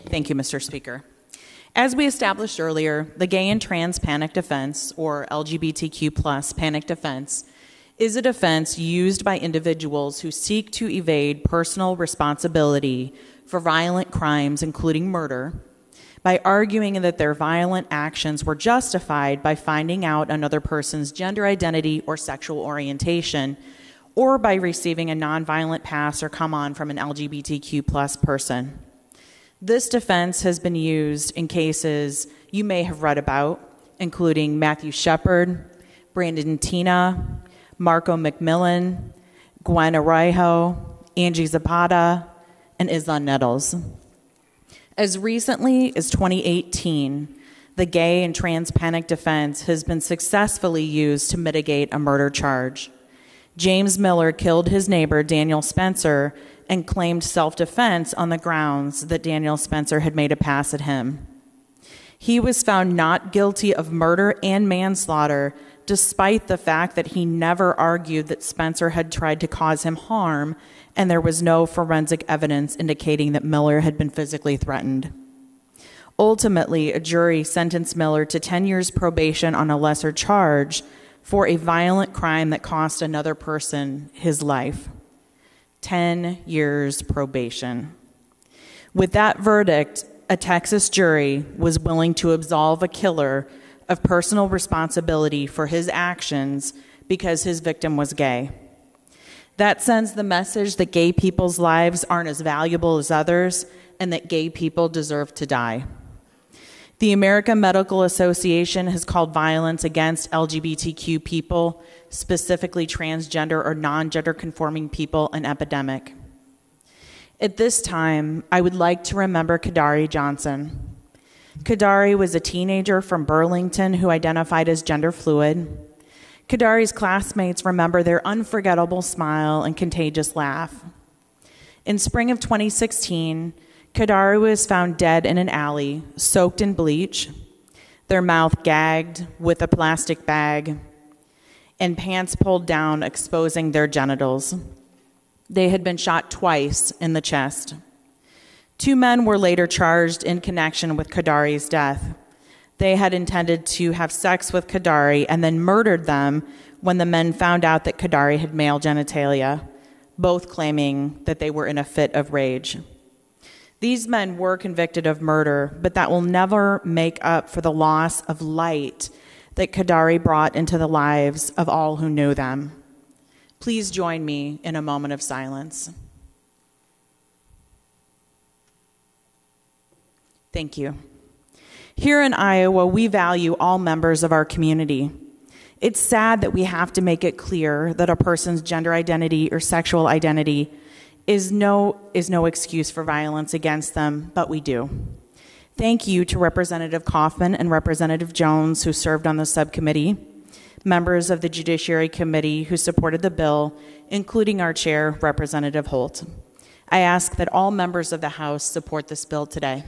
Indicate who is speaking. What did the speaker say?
Speaker 1: Thank you, Mr. Speaker. As we established earlier, the gay and trans panic defense, or LGBTQ+ panic defense, is a defense used by individuals who seek to evade personal responsibility for violent crimes, including murder, by arguing that their violent actions were justified by finding out another person's gender identity or sexual orientation, or by receiving a nonviolent pass or come on from an LGBTQ+ person. This defense has been used in cases you may have read about, including Matthew Shepard, Brandon Tina, Marco McMillan, Gwen Araujo, Angie Zapata, and Isla Nettles. As recently as 2018, the gay and trans panic defense has been successfully used to mitigate a murder charge. James Miller killed his neighbor, Daniel Spencer, and claimed self-defense on the grounds that Daniel Spencer had made a pass at him. He was found not guilty of murder and manslaughter, despite the fact that he never argued that Spencer had tried to cause him harm, and there was no forensic evidence indicating that Miller had been physically threatened. Ultimately, a jury sentenced Miller to 10 years probation on a lesser charge for a violent crime that cost another person his life. 10 years probation. With that verdict, a Texas jury was willing to absolve a killer of personal responsibility for his actions because his victim was gay. That sends the message that gay people's lives aren't as valuable as others and that gay people deserve to die. The American Medical Association has called violence against LGBTQ people, specifically transgender or non-gender conforming people, an epidemic. At this time, I would like to remember Kadari Johnson. Kadari was a teenager from Burlington who identified as gender fluid. Kadari's classmates remember their unforgettable smile and contagious laugh. In spring of 2016, Kadari was found dead in an alley, soaked in bleach, their mouth gagged with a plastic bag, and pants pulled down, exposing their genitals. They had been shot twice in the chest. 2 men were later charged in connection with Kadari's death. They had intended to have sex with Kadari and then murdered them when the men found out that Kadari had male genitalia, both claiming that they were in a fit of rage. These men were convicted of murder, but that will never make up for the loss of light that Kadari brought into the lives of all who knew them. Please join me in a moment of silence. Thank you. Here in Iowa, we value all members of our community. It's sad that we have to make it clear that a person's gender identity or sexual identity is no excuse for violence against them, but we do. Thank you to Representative Kaufman and Representative Jones, who served on the subcommittee, members of the Judiciary Committee who supported the bill, including our chair, Representative Holt. I ask that all members of the House support this bill today.